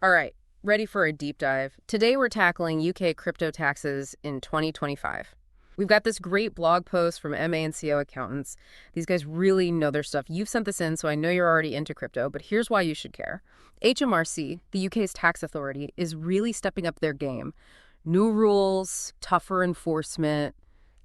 All right, ready for a deep dive. Today we're tackling UK crypto taxes in 2025. We've got this great blog post from MA and CO accountants. These guys really know their stuff. You've sent this in, so I know you're already into crypto, but here's why you should care. HMRC, the UK's tax authority, is really stepping up their game. New rules, tougher enforcement.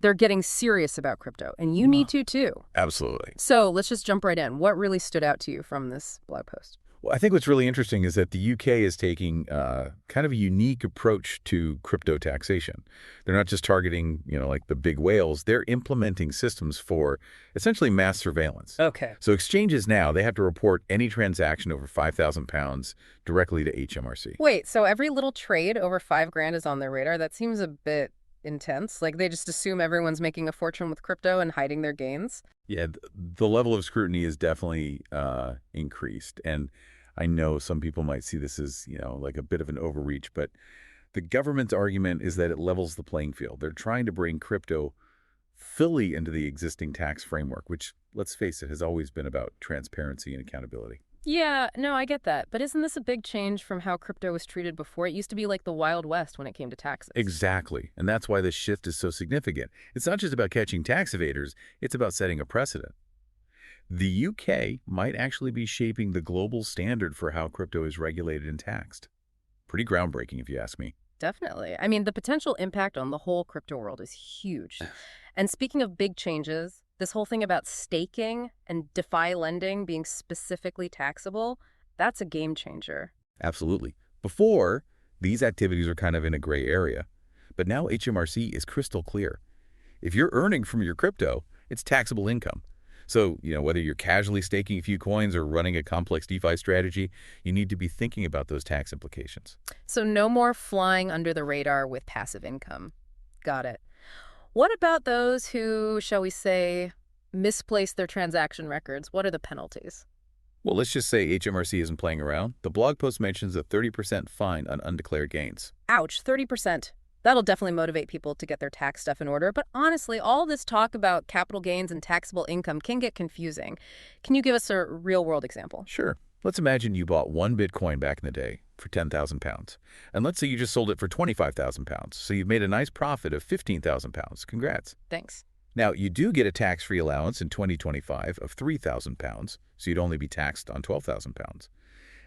They're getting serious about crypto, and you need to too. Absolutely. So let's just jump right in. What really stood out to you from this blog post? Well, I think what's really interesting is that the UK is taking kind of a unique approach to crypto taxation. They're not just targeting, like the big whales. They're implementing systems for essentially mass surveillance. Okay. So exchanges now, they have to report any transaction over £5,000 directly to HMRC. Wait, so every little trade over 5 grand is on their radar? That seems a bit intense. Like they just assume everyone's making a fortune with crypto and hiding their gains? Yeah, the level of scrutiny is definitely increased. And I know some people might see this as, like a bit of an overreach, but the government's argument is that it levels the playing field. They're trying to bring crypto fully into the existing tax framework, which, let's face it, has always been about transparency and accountability. Yeah, no, I get that. But isn't this a big change from how crypto was treated before? It used to be like the Wild West when it came to taxes. Exactly. And that's why this shift is so significant. It's not just about catching tax evaders, it's about setting a precedent. The UK might actually be shaping the global standard for how crypto is regulated and taxed. Pretty groundbreaking, if you ask me. Definitely. I mean, the potential impact on the whole crypto world is huge. And speaking of big changes, this whole thing about staking and DeFi lending being specifically taxable, that's a game changer. Absolutely. Before, these activities are kind of in a gray area. But now HMRC is crystal clear. If you're earning from your crypto, it's taxable income. So, whether you're casually staking a few coins or running a complex DeFi strategy, you need to be thinking about those tax implications. So no more flying under the radar with passive income. Got it. What about those who, shall we say, misplace their transaction records? What are the penalties? Well, let's just say HMRC isn't playing around. The blog post mentions a 30% fine on undeclared gains. Ouch, 30%. That'll definitely motivate people to get their tax stuff in order. But honestly, all this talk about capital gains and taxable income can get confusing. Can you give us a real-world example? Sure. Let's imagine you bought one Bitcoin back in the day for £10,000. And let's say you just sold it for £25,000. So you've made a nice profit of £15,000. Congrats. Thanks. Now, you do get a tax-free allowance in 2025 of £3,000, so you'd only be taxed on £12,000.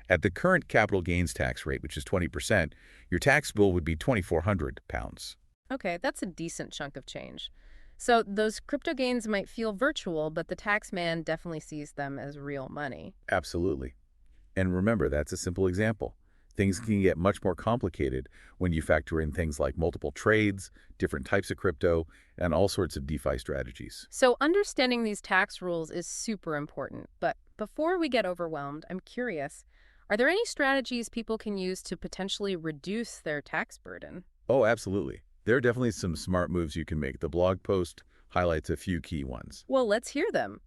At the current capital gains tax rate, which is 20%, your tax bill would be £2,400. Okay, that's a decent chunk of change. So those crypto gains might feel virtual, but the tax man definitely sees them as real money. Absolutely. And remember, that's a simple example. Things can get much more complicated when you factor in things like multiple trades, different types of crypto, and all sorts of DeFi strategies. So understanding these tax rules is super important. But before we get overwhelmed, I'm curious, are there any strategies people can use to potentially reduce their tax burden? Oh, absolutely. There are definitely some smart moves you can make. The blog post highlights a few key ones. Well, let's hear them.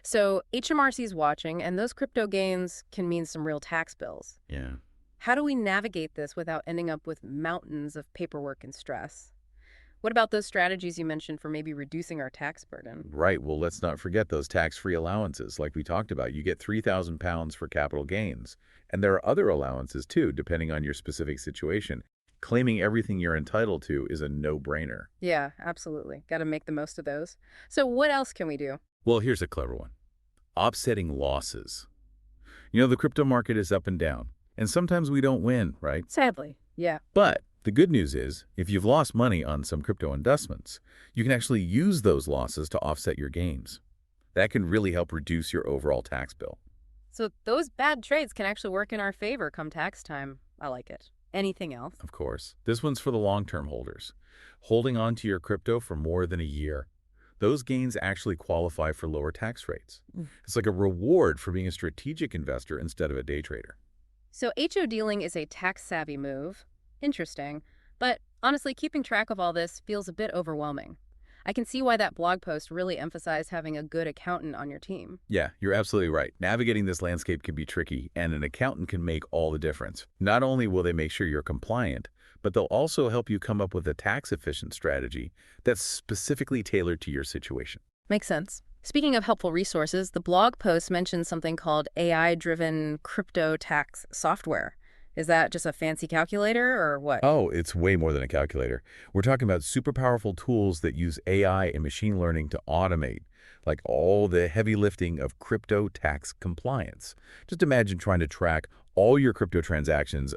So HMRC's watching, and those crypto gains can mean some real tax bills. Yeah. How do we navigate this without ending up with mountains of paperwork and stress? What about those strategies you mentioned for maybe reducing our tax burden? Right. Well, let's not forget those tax-free allowances. Like we talked about, you get £3,000 for capital gains. And there are other allowances, too, depending on your specific situation. Claiming everything you're entitled to is a no-brainer. Yeah, absolutely. Got to make the most of those. So what else can we do? Well, here's a clever one. Offsetting losses. The crypto market is up and down. And sometimes we don't win, right? Sadly, yeah. But the good news is, if you've lost money on some crypto investments, you can actually use those losses to offset your gains. That can really help reduce your overall tax bill. So those bad trades can actually work in our favor come tax time. I like it. Anything else? Of course. This one's for the long-term holders. Holding on to your crypto for more than a year. Those gains actually qualify for lower tax rates. It's like a reward for being a strategic investor instead of a day trader. So HO dealing is a tax-savvy move. Interesting. But honestly, keeping track of all this feels a bit overwhelming. I can see why that blog post really emphasized having a good accountant on your team. Yeah, you're absolutely right. Navigating this landscape can be tricky, and an accountant can make all the difference. Not only will they make sure you're compliant, but they'll also help you come up with a tax-efficient strategy that's specifically tailored to your situation. Makes sense. Speaking of helpful resources, the blog post mentions something called AI-driven crypto tax software. Is that just a fancy calculator or what? Oh, it's way more than a calculator. We're talking about super powerful tools that use AI and machine learning to automate, like all the heavy lifting of crypto tax compliance. Just imagine trying to track all your crypto transactions,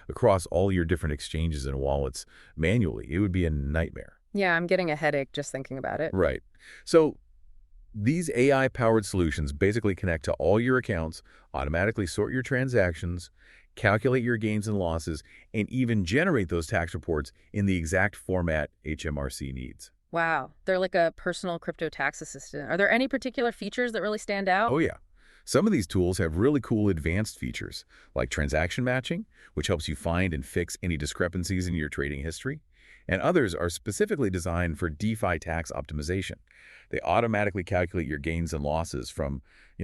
across all your different exchanges and wallets manually. It would be a nightmare. Yeah, I'm getting a headache just thinking about it. Right. So these AI-powered solutions basically connect to all your accounts, automatically sort your transactions, calculate your gains and losses, and even generate those tax reports in the exact format HMRC needs. Wow, they're like a personal crypto tax assistant. Are there any particular features that really stand out? Oh yeah. Some of these tools have really cool advanced features, like transaction matching, which helps you find and fix any discrepancies in your trading history. And others are specifically designed for DeFi tax optimization. They automatically calculate your gains and losses from,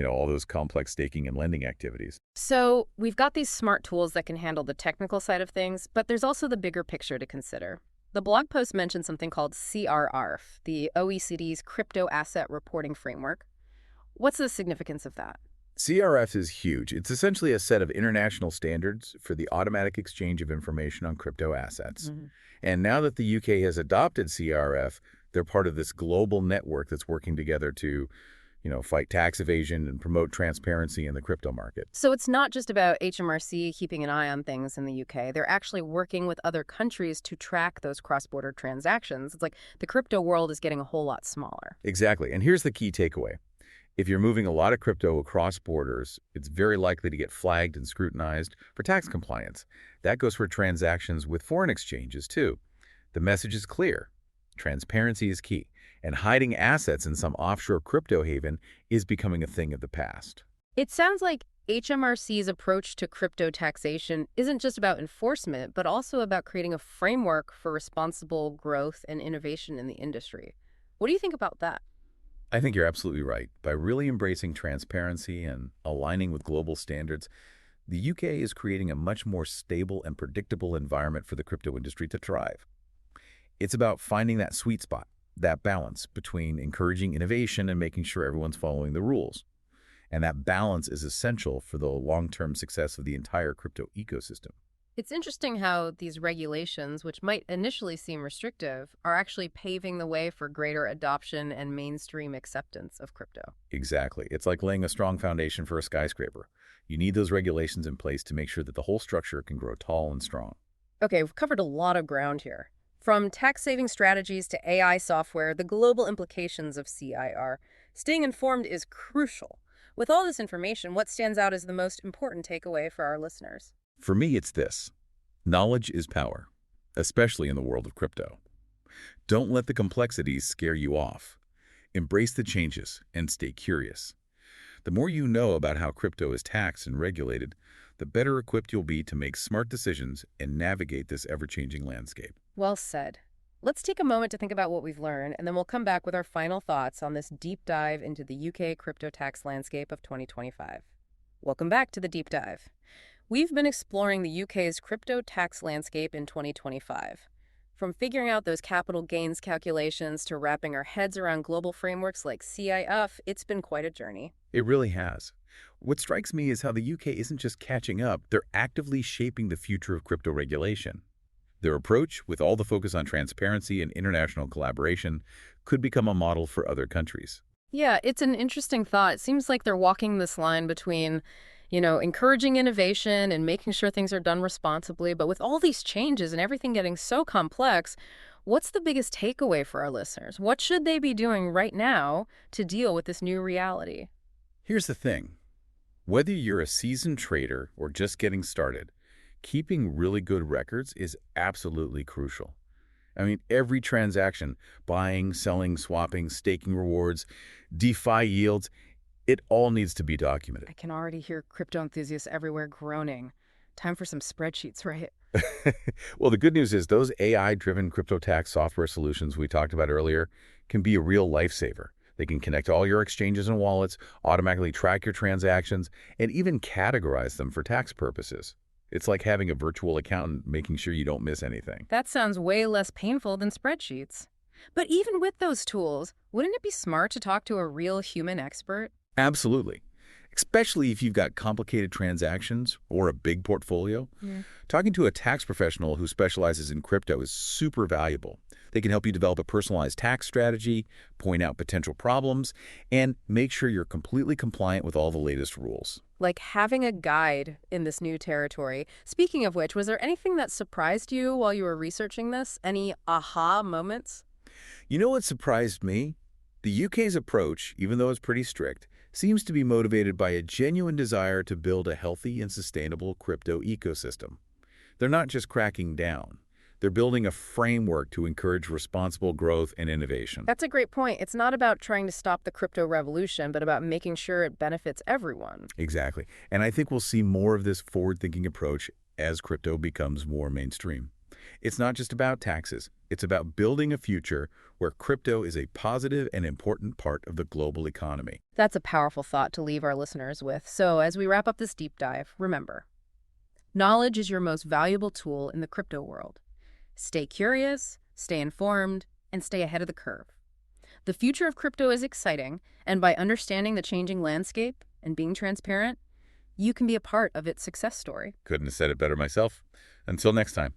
all those complex staking and lending activities. So we've got these smart tools that can handle the technical side of things, but there's also the bigger picture to consider. The blog post mentioned something called CRRF, the OECD's Crypto Asset Reporting Framework. What's the significance of that? CRF is huge. It's essentially a set of international standards for the automatic exchange of information on crypto assets. And now that the UK has adopted CRF, they're part of this global network that's working together to, fight tax evasion and promote transparency in the crypto market. So it's not just about HMRC keeping an eye on things in the UK. They're actually working with other countries to track those cross-border transactions. It's like the crypto world is getting a whole lot smaller. Exactly. And here's the key takeaway. If you're moving a lot of crypto across borders, it's very likely to get flagged and scrutinized for tax compliance. That goes for transactions with foreign exchanges, too. The message is clear. Transparency is key, and hiding assets in some offshore crypto haven is becoming a thing of the past. It sounds like HMRC's approach to crypto taxation isn't just about enforcement, but also about creating a framework for responsible growth and innovation in the industry. What do you think about that? I think you're absolutely right. By really embracing transparency and aligning with global standards, the UK is creating a much more stable and predictable environment for the crypto industry to thrive. It's about finding that sweet spot, that balance between encouraging innovation and making sure everyone's following the rules. And that balance is essential for the long-term success of the entire crypto ecosystem. It's interesting how these regulations, which might initially seem restrictive, are actually paving the way for greater adoption and mainstream acceptance of crypto. Exactly. It's like laying a strong foundation for a skyscraper. You need those regulations in place to make sure that the whole structure can grow tall and strong. Okay, we've covered a lot of ground here. From tax-saving strategies to AI software, the global implications of CIR. Staying informed is crucial. With all this information, what stands out as the most important takeaway for our listeners? For me, it's this. Knowledge is power, especially in the world of crypto. Don't let the complexities scare you off. Embrace the changes and stay curious. The more you know about how crypto is taxed and regulated, the better equipped you'll be to make smart decisions and navigate this ever-changing landscape. Well said. Let's take a moment to think about what we've learned, and then we'll come back with our final thoughts on this deep dive into the UK crypto tax landscape of 2025. Welcome back to the deep dive. We've been exploring the UK's crypto tax landscape in 2025. From figuring out those capital gains calculations to wrapping our heads around global frameworks like CIF, it's been quite a journey. It really has. What strikes me is how the UK isn't just catching up, they're actively shaping the future of crypto regulation. Their approach, with all the focus on transparency and international collaboration, could become a model for other countries. Yeah, it's an interesting thought. It seems like they're walking this line between, encouraging innovation and making sure things are done responsibly. But with all these changes and everything getting so complex, what's the biggest takeaway for our listeners? What should they be doing right now to deal with this new reality? Here's the thing. Whether you're a seasoned trader or just getting started, keeping really good records is absolutely crucial. I mean, every transaction, buying, selling, swapping, staking rewards, DeFi yields, it all needs to be documented. I can already hear crypto enthusiasts everywhere groaning. Time for some spreadsheets, right? Well, the good news is those AI-driven crypto tax software solutions we talked about earlier can be a real lifesaver. They can connect all your exchanges and wallets, automatically track your transactions, and even categorize them for tax purposes. It's like having a virtual accountant making sure you don't miss anything. That sounds way less painful than spreadsheets. But even with those tools, wouldn't it be smart to talk to a real human expert? Absolutely. especially if you've got complicated transactions or a big portfolio. Yeah. Talking to a tax professional who specializes in crypto is super valuable. They can help you develop a personalized tax strategy, point out potential problems, and make sure you're completely compliant with all the latest rules. Like having a guide in this new territory. Speaking of which, was there anything that surprised you while you were researching this? Any aha moments? You know what surprised me? The UK's approach, even though it's pretty strict, seems to be motivated by a genuine desire to build a healthy and sustainable crypto ecosystem. They're not just cracking down. They're building a framework to encourage responsible growth and innovation. That's a great point. It's not about trying to stop the crypto revolution, but about making sure it benefits everyone. Exactly. And I think we'll see more of this forward-thinking approach as crypto becomes more mainstream. It's not just about taxes. It's about building a future where crypto is a positive and important part of the global economy. That's a powerful thought to leave our listeners with. So as we wrap up this deep dive, remember, knowledge is your most valuable tool in the crypto world. Stay curious, stay informed, and stay ahead of the curve. The future of crypto is exciting, and by understanding the changing landscape and being transparent, you can be a part of its success story. Couldn't have said it better myself. Until next time.